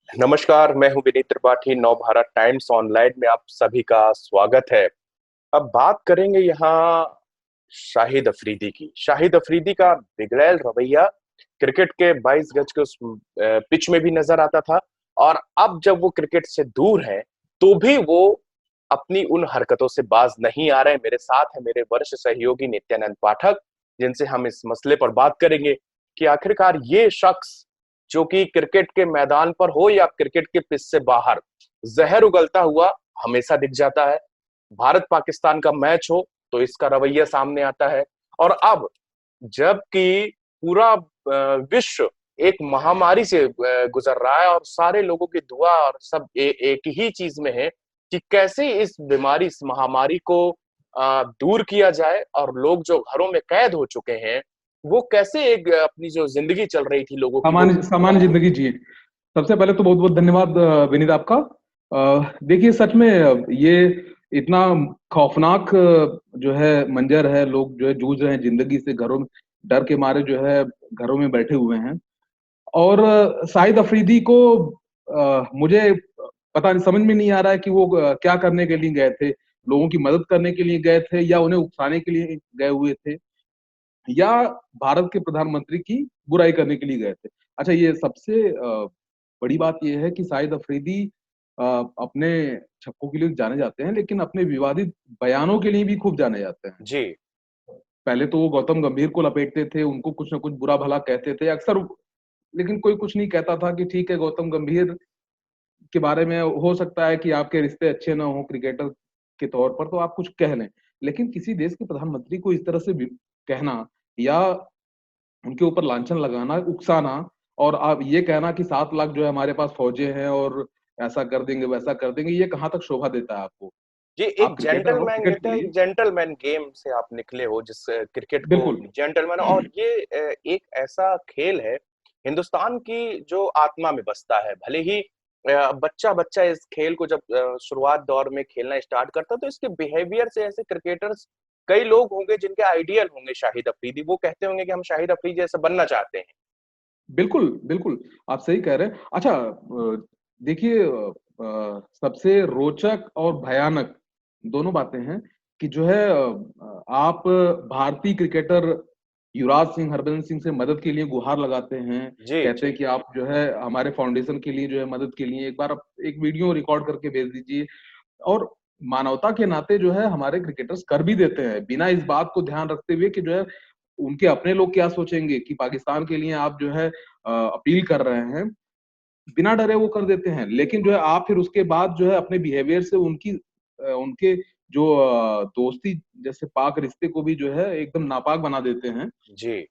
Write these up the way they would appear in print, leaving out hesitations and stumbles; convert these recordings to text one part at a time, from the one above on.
नमस्कार, मैं हूं विनीत त्रिपाठी। नव भारत टाइम्स ऑनलाइन में आप सभी का स्वागत है। अब बात करेंगे यहाँ शाहिद अफरीदी की। शाहिद अफरीदी का बिगड़ैल रवैया क्रिकेट के 22 गज के उस पिच में भी नजर आता था, और अब जब वो क्रिकेट से दूर है तो भी वो अपनी उन हरकतों से बाज नहीं आ रहे। मेरे साथ है मेरे वरिष्ठ सहयोगी नित्यानंद पाठक, जिनसे हम इस मसले पर बात करेंगे कि आखिरकार ये शख्स, जो कि क्रिकेट के मैदान पर हो या क्रिकेट के पिच से बाहर, जहर उगलता हुआ हमेशा दिख जाता है। भारत पाकिस्तान का मैच हो तो इसका रवैया सामने आता है, और अब जबकि पूरा विश्व एक महामारी से गुजर रहा है और सारे लोगों की दुआ और सब एक ही चीज में है कि कैसे इस बीमारी, इस महामारी को दूर किया जाए, और लोग जो घरों में कैद हो चुके हैं वो कैसे एक अपनी जो जिंदगी चल रही थी लोगों की वो। सामान्य सामान्य जिंदगी जिए। सबसे पहले तो बहुत बहुत धन्यवाद विनीत आपका। देखिए, सच में ये इतना खौफनाक जो है मंजर है। लोग जो है जूझ रहे हैं जिंदगी से, घरों में डर के मारे जो है घरों में बैठे हुए हैं। और शाहिद अफरीदी को मुझे पता नहीं, समझ में नहीं आ रहा है कि वो क्या करने के लिए गए थे। लोगों की मदद करने के लिए गए थे, या उन्हें उकसाने के लिए गए हुए थे, या भारत के प्रधानमंत्री की बुराई करने के लिए गए थे। अच्छा, ये सबसे बड़ी बात यह है कि शाहिद अफरीदी अपने छक्कों के लिए जाने जाते हैं, लेकिन अपने विवादित बयानों के लिए भी खूब जाने जाते हैं। जी। पहले तो वो गौतम गंभीर को लपेटते थे, उनको कुछ ना कुछ बुरा भला कहते थे अक्सर, लेकिन कोई कुछ नहीं कहता था कि ठीक है, गौतम गंभीर के बारे में हो सकता है कि आपके रिश्ते अच्छे ना हो क्रिकेटर के तौर पर, तो आप कुछ कह लें। लेकिन किसी देश के प्रधानमंत्री को इस तरह से कहना, या उनके ऊपर लांछन लगाना, उकसाना, और आप ये कहना कि 7 लाख जो है हमारे पास फौजे हैं और ऐसा कर देंगे वैसा कर देंगे, ये कहाँ तक शोभा देता है आपको? जी, आप एक क्रिकेटर हो, जेंटलमैन क्रिकेट कहते हैं, एक खेलिए। जेंटलमैन गेम से आप निकले हो, जिस क्रिकेट को बिल्कुल। जेंटलमैन, और ये एक ऐसा खेल है हिंदुस्तान की जो आत्मा में बसता है। भले ही बच्चा बच्चा इस खेल को जब शुरुआत दौर में खेलना स्टार्ट करता, तो इसके बिहेवियर से ऐसे क्रिकेटर्स कई लोग होंगे जिनके आइडियल होंगे शाहिद अफरीदी। वो कहते होंगे कि हम शाहिद अफरीदी जैसा बनना चाहते हैं। बिल्कुल बिल्कुल, आप सही कह रहे हैं। अच्छा, देखिए, सबसे रोचक और भयानक दोनों बातें हैं कि जो है आप भारतीय क्रिकेटर युवराज सिंह, हरभजन सिंह से मदद के लिए गुहार लगाते हैं, जी कहते जी। हैं कि आप जो है हमारे फाउंडेशन के लिए जो है मदद के लिए एक बार आप एक वीडियो रिकॉर्ड करके भेज दीजिए। और मानवता के नाते जो है हमारे क्रिकेटर्स कर भी देते हैं, बिना इस बात को ध्यान रखते हुए कि जो है उनके अपने लोग क्या सोचेंगे, कि पाकिस्तान के लिए आप जो है अपील कर रहे हैं, बिना डरे वो कर देते हैं। लेकिन जो है आप फिर उसके बाद जो है अपने बिहेवियर से उनके जो दोस्ती जैसे पाक रिश्ते को भी जो है एकदम नापाक बना देते हैं, जी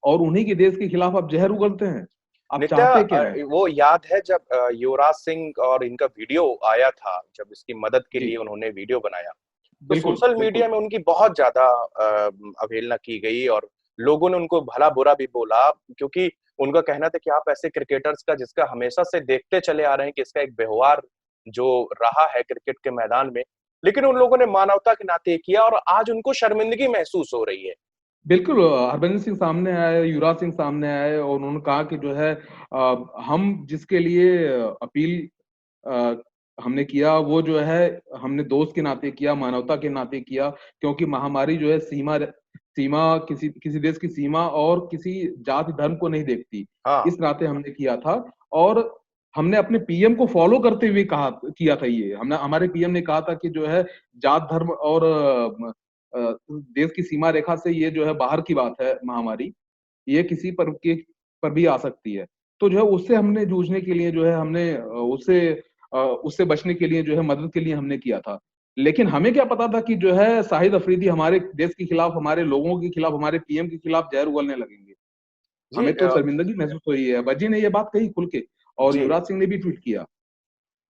और उन्हीं के देश के खिलाफ आप जहर उगलते हैं। आप नित्या, चाहते क्या है? वो याद है जब युवराज सिंह और इनका वीडियो आया था, जब इसकी मदद के जी, लिए उन्होंने वीडियो बनाया, तो बिल्कुल सोशल मीडिया बिल्कुल। में उनकी बहुत ज्यादा अवहेलना की गई, और लोगों ने उनको भला बुरा भी बोला, क्योंकि उनका कहना था कि आप ऐसे क्रिकेटर्स का, जिसका हमेशा से देखते चले आ रहे हैं कि इसका एक व्यवहार जो रहा है क्रिकेट के मैदान में, लेकिन उन लोगों ने मानवता के नाते किया, और आज उनको शर्मिंदगी महसूस हो रही है। बिल्कुल, हरभजन सिंह सामने आए, युवराज सिंह सामने आए, और उन्होंने कहा कि जो है हम जिसके लिए अपील अ, हमने किया, वो जो है हमने दोस्त के नाते किया, मानवता के नाते किया, क्योंकि महामारी जो है सीमा सीमा किसी किसी देश की सीमा और किसी जाति धर्म को नहीं देखती। हाँ। इस नाते हमने किया था। और हमने अपने पीएम को फॉलो करते हुए कहा किया था। ये हमने, हमारे पीएम ने कहा था कि जो है जात धर्म और देश की सीमा रेखा से ये जो है बाहर की बात है महामारी, ये किसी पर भी आ सकती है। तो जो है उससे हमने जूझने के लिए जो है हमने उससे बचने के लिए जो है मदद के लिए हमने किया था। लेकिन हमें क्या पता था कि जो है शाहिद अफरीदी हमारे देश के खिलाफ, हमारे लोगों के खिलाफ, हमारे पीएम के खिलाफ जहर उगलने लगेंगे। जी हमें तो शर्मिंदगी महसूस हुई है। वजी ने ये बात कही खुल के, और जी। युवराज सिंह ने भी ट्वीट किया।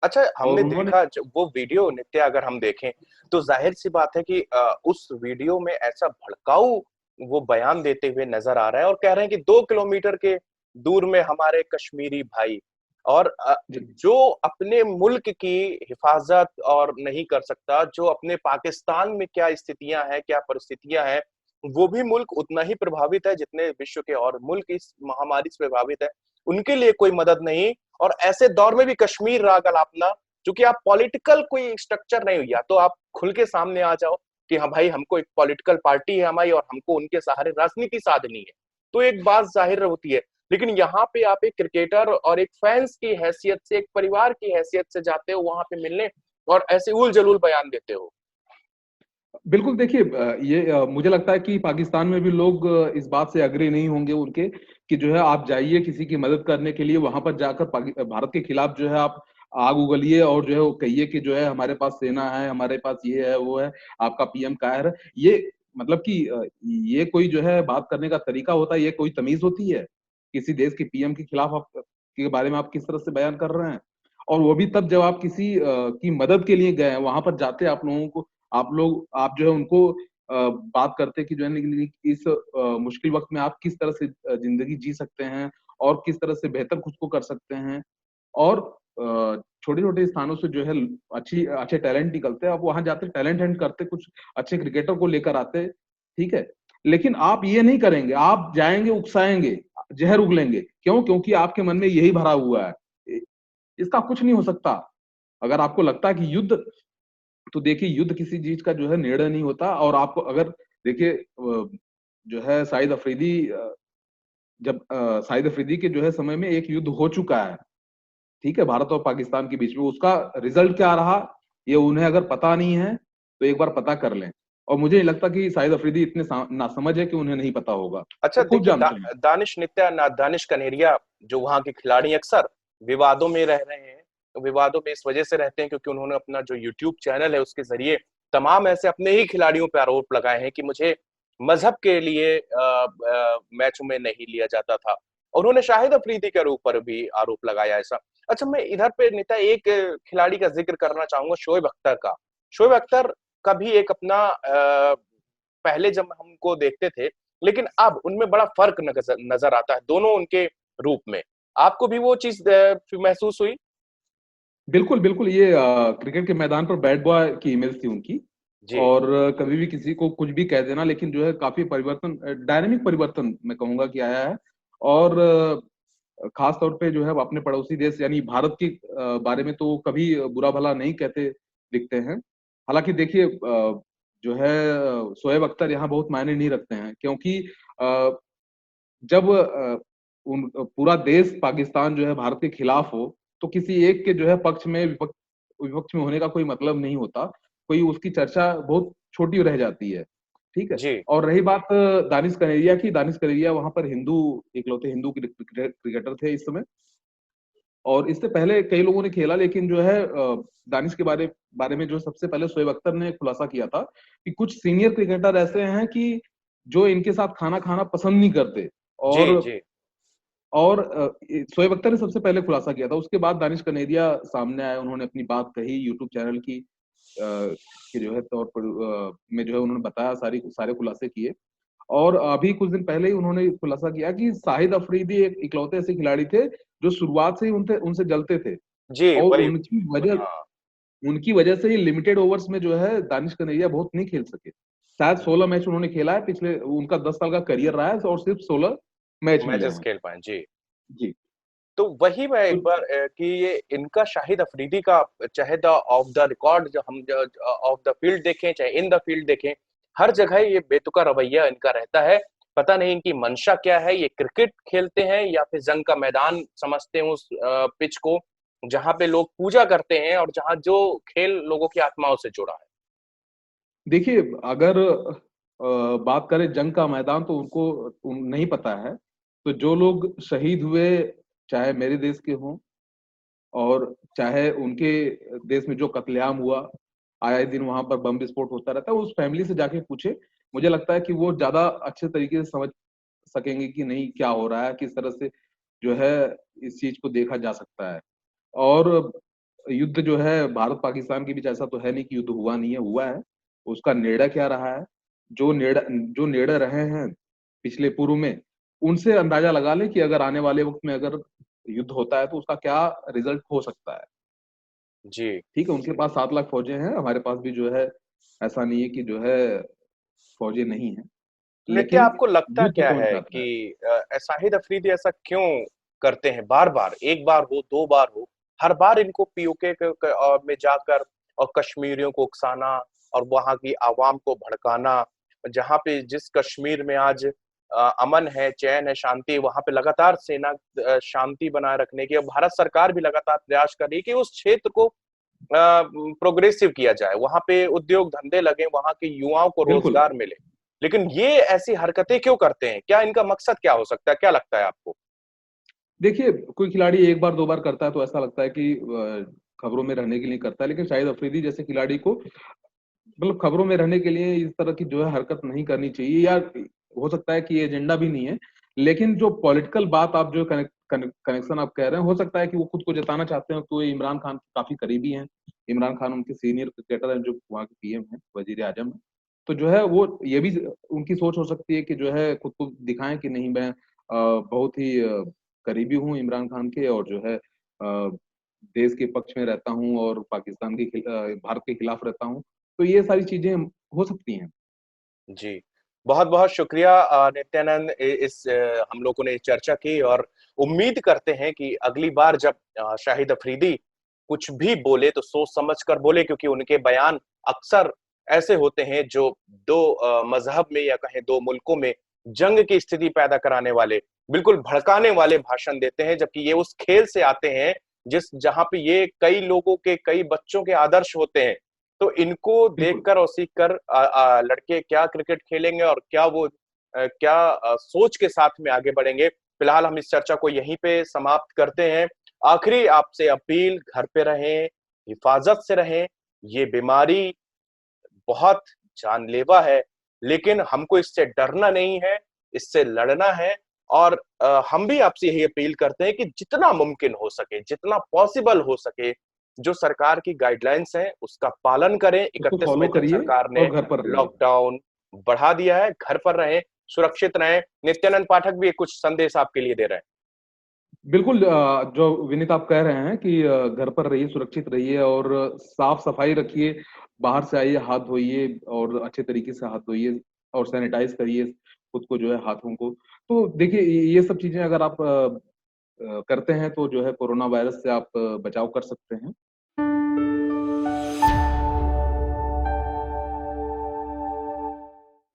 अच्छा, और हमने उन्होंने देखा वो वीडियो, नित्या, अगर हम देखें तो जाहिर सी बात है कि उस वीडियो में ऐसा भड़काऊ वो बयान देते हुए नजर आ रहा है, और कह रहे हैं कि 2 किलोमीटर के दूर में हमारे कश्मीरी भाई, और जी जो अपने मुल्क की हिफाजत और नहीं कर सकता, जो अपने पाकिस्तान में क्या स्थितियां हैं, क्या परिस्थितियां हैं, वो भी मुल्क उतना ही प्रभावित है जितने विश्व के और मुल्क इस महामारी से प्रभावित है, उनके लिए कोई मदद नहीं। और ऐसे दौर में भी कश्मीर राग अलापना, क्योंकि आप पॉलिटिकल कोई स्ट्रक्चर नहीं हुई, तो आप खुल के सामने आ जाओ कि हाँ भाई हमको एक पॉलिटिकल पार्टी है हमारी और हमको उनके सहारे राजनीति साधनी है, तो एक बात जाहिर होती है। लेकिन यहाँ पे आप एक क्रिकेटर और एक फैंस की हैसियत से, एक परिवार की हैसियत से जाते हो वहां पे मिलने और ऐसे उल जलूल बयान देते हो। बिल्कुल देखिए, ये मुझे लगता है कि पाकिस्तान में भी लोग इस बात से अग्री नहीं होंगे उनके, कि जो है आप जाइए किसी की मदद करने के लिए, वहां पर जाकर भारत के खिलाफ जो है आप आग उगलिए और जो है वो कहिए कि जो है हमारे पास सेना है, हमारे पास ये है वो है, आपका पीएम कायर है। ये मतलब कि ये कोई जो है बात करने का तरीका होता है? ये कोई तमीज होती है? किसी देश के पीएम के खिलाफ आप के बारे में आप किस तरह से बयान कर रहे हैं? और वो भी तब जब आप किसी की मदद के लिए गए हैं, वहां पर जाते आप लोगों को, आप जो है उनको बात करते कि जो है इस मुश्किल वक्त में आप किस तरह से जिंदगी जी सकते हैं और किस तरह से बेहतर खुद को कर सकते हैं। और छोटे छोटे स्थानों से जो है अच्छे टैलेंट निकलते हैं, आप वहां जाते टैलेंट हंट करते, कुछ अच्छे क्रिकेटर को लेकर आते, ठीक है। लेकिन आप ये नहीं करेंगे, आप जाएंगे उकसाएंगे, जहर उगलेंगे। क्यों? क्योंकि आपके मन में यही भरा हुआ है। इसका कुछ नहीं हो सकता। अगर आपको लगता है कि युद्ध, तो देखिए युद्ध किसी चीज का जो है निर्णय नहीं होता। और आपको अगर देखिए जो है शाहिद अफरीदी के जो है समय में एक युद्ध हो चुका है, ठीक है, भारत और पाकिस्तान के बीच में। उसका रिजल्ट क्या रहा, ये उन्हें अगर पता नहीं है तो एक बार पता कर लें। और मुझे नहीं लगता कि शाहिद अफरीदी इतने नासमझ है कि उन्हें नहीं पता होगा, अच्छा वो खूब देखिए, जानते हैं। दानिश नित्या, दानिश कनेरिया, जो वहां के खिलाड़ी अक्सर विवादों में रह रहे हैं, तो विवादों में इस वजह से रहते हैं क्योंकि उन्होंने अपना जो यूट्यूब चैनल है उसके जरिए तमाम ऐसे अपने ही खिलाड़ियों पर आरोप लगाए हैं कि मुझे मजहब के लिए मैचों में नहीं लिया जाता था। और उन्होंने शाहिद अफरीदी के ऊपर भी आरोप लगाया ऐसा। अच्छा, मैं इधर पे नेता एक खिलाड़ी का जिक्र करना चाहूंगा, शोएब अख्तर का। शोएब अख्तर का भी एक अपना पहले जब हमको देखते थे, लेकिन अब उनमें बड़ा फर्क नजर आता है दोनों उनके रूप में। आपको भी वो चीज महसूस हुई? बिल्कुल बिल्कुल, ये क्रिकेट के मैदान पर बैट बॉय की इमेज थी उनकी। जी और कभी भी किसी को कुछ भी कह देना, लेकिन जो है काफी परिवर्तन, डायनेमिक परिवर्तन मैं कहूंगा कि आया है। और खास तौर पे जो है वो अपने पड़ोसी देश यानी भारत के बारे में तो कभी बुरा भला नहीं कहते दिखते हैं। हालांकि देखिए जो है शोएब अख्तर यहाँ बहुत मायने नहीं रखते हैं, क्योंकि जब पूरा देश पाकिस्तान जो है भारत के खिलाफ हो, तो किसी एक के जो है पक्ष में, विपक्ष में होने का कोई मतलब नहीं होता। कोई उसकी चर्चा बहुत छोटी रह जाती है, ठीक है। जी और रही बात दानिश कनेरिया की, दानिश कनेरिया वहां पर इकलौते हिंदू क्रिकेटर थे इस समय। और इससे पहले कई लोगों ने खेला, लेकिन जो है दानिश के बारे बारे में जो सबसे पहले शोएब अख्तर ने खुलासा किया था कि कुछ सीनियर क्रिकेटर ऐसे हैं कि जो इनके साथ खाना खाना पसंद नहीं करते। जी और जी और शोएब अख्तर ने सबसे पहले खुलासा किया था। उसके बाद दानिश कनेरिया सामने आए, उन्होंने अपनी बात कही यूट्यूब चैनल की के जो है तौर पर में जो है उन्होंने बताया, सारे खुलासे किए। और अभी कुछ दिन पहले ही उन्होंने खुलासा किया कि शाहिद अफरीदी एक इकलौते ऐसे खिलाड़ी थे जो शुरुआत से ही उनसे उनसे जलते थे। जी और वही। हाँ उनकी वजह से ही लिमिटेड ओवर्स में जो है दानिश कनेरिया बहुत नहीं खेल सके। शायद 16 मैच उन्होंने खेला है, पिछले उनका 10 साल का करियर रहा है और सिर्फ 16 मैच मिले मैचेस हैं। खेल पाए जी। जी। तो वही मैं तो एक बार कि ये इनका शाहिद अफरीदी का, चाहे द ऑफ द रिकॉर्ड जो हम ऑफ द फील्ड देखें चाहे इन द फील्ड देखें, हर जगह ये बेतुका रवैया इनका रहता है। पता नहीं इनकी मंशा क्या है, ये क्रिकेट खेलते हैं या फिर जंग का मैदान समझते हैं उस पिच को जहां पे लोग पूजा करते हैं और जहां जो खेल लोगों की आत्माओं से जुड़ा है। देखिए, अगर बात करें जंग का मैदान, तो नहीं पता है। तो जो लोग शहीद हुए, चाहे मेरे देश के हों और चाहे उनके देश में जो कत्लेआम हुआ, आए दिन वहां पर बम विस्फोट होता रहता है, उस फैमिली से जाके पूछे। मुझे लगता है कि वो ज्यादा अच्छे तरीके से समझ सकेंगे कि नहीं क्या हो रहा है, किस तरह से जो है इस चीज को देखा जा सकता है। और युद्ध जो है भारत पाकिस्तान के बीच, ऐसा तो है नहीं कि युद्ध हुआ नहीं है, हुआ है। उसका निर्णय क्या रहा है, जो निर्णय रहे हैं पिछले पूर्व में, उनसे अंदाजा लगा ले कि अगर आने वाले वक्त में अगर युद्ध होता है तो उसका क्या रिजल्ट हो सकता है। जी। ठीक है, उनके पास 7 लाख फौजें हैं, हमारे पास भी जो है ऐसा नहीं है कि जो है फौजें नहीं है, नित्या, लेकिन आपको लगता युद्ध क्या कौन है चाहता है? कि शाहिद अफरीदी ऐसा क्यों करते हैं बार बार, एक बार हो, दो बार हो, हर बार इनको पीओके में जाकर और कश्मीरियों को उकसाना और वहां की आवाम को भड़काना, जहां पे जिस कश्मीर में आज अमन है, चैन है, शांति, वहां पे लगातार सेना शांति बनाए रखने की, और भारत सरकार भी लगातार प्रयास कर रही है कि उस क्षेत्र को प्रोग्रेसिव किया जाए, वहां पे उद्योग धंधे लगे, वहां के युवाओं को बिल्कुल। रोजगार मिले। लेकिन ये ऐसी हरकतें क्यों करते हैं? क्या इनका मकसद क्या हो सकता है? क्या लगता है आपको? देखिए, कोई खिलाड़ी एक बार दो बार करता है तो ऐसा लगता है कि खबरों में रहने के लिए करता है, लेकिन शाहिद अफरीदी जैसे खिलाड़ी को मतलब खबरों में रहने के लिए इस तरह की जो है हरकत नहीं करनी चाहिए, या हो सकता है कि ये एजेंडा भी नहीं है। लेकिन जो पॉलिटिकल बात आप जो कनेक्शन आप कह रहे हैं, हो सकता है कि वो खुद को जताना चाहते हैं, तो ये इमरान खान के काफी करीबी हैं। इमरान खान उनके सीनियर क्रिकेटर हैं, जो वहाँ के पीएम हैं, वजीर आजम हैं। तो जो है वो ये भी उनकी सोच हो सकती है कि जो है खुद को दिखाएं कि नहीं, मैं बहुत ही करीबी हूँ इमरान खान के, और जो है देश के पक्ष में रहता हूँ और पाकिस्तान के भारत के खिलाफ रहता हूँ। तो ये सारी चीजें हो सकती हैं। जी, बहुत-बहुत शुक्रिया नित्यानंद, इस हम लोगों ने चर्चा की, और उम्मीद करते हैं कि अगली बार जब शाहिद अफरीदी कुछ भी बोले तो सोच समझ कर बोले, क्योंकि उनके बयान अक्सर ऐसे होते हैं जो दो मजहब में, या कहें दो मुल्कों में जंग की स्थिति पैदा कराने वाले, बिल्कुल भड़काने वाले भाषण देते हैं, जबकि ये उस खेल से आते हैं जिस जहां पे ये कई लोगों के, कई बच्चों के आदर्श होते हैं। तो इनको बिल्कुल। देखकर और सीखकर लड़के क्या क्रिकेट खेलेंगे, और क्या वो क्या सोच के साथ में आगे बढ़ेंगे। फिलहाल हम इस चर्चा को यहीं पे समाप्त करते हैं। आखिरी आपसे अपील, घर पे रहें, हिफाजत से रहें। ये बीमारी बहुत जानलेवा है, लेकिन हमको इससे डरना नहीं है, इससे लड़ना है। और हम भी आपसे यही अपील करते हैं कि जितना मुमकिन हो सके, जितना पॉसिबल हो सके, जो सरकार की गाइडलाइंस हैं उसका पालन करें। उसको 31 फॉलो मई तक करिए सरकार ने और घर पर रहिए। लॉकडाउन बढ़ा दिया है, घर पर रहें, सुरक्षित रहें। नित्यानंद पाठक भी कुछ संदेश आपके लिए दे रहे हैं। बिल्कुल, जो विनीत आप कह रहे हैं कि घर पर रहिए, सुरक्षित रहिए और साफ सफाई रखिए। बाहर से आइए, हाथ धोइए और अच्छे तरीके से हाथ धोइए और सैनिटाइज करिए खुद को, जो है हाथों को। तो देखिए, ये सब चीजें अगर आप करते हैं तो जो है कोरोना वायरस से आप बचाव कर सकते हैं।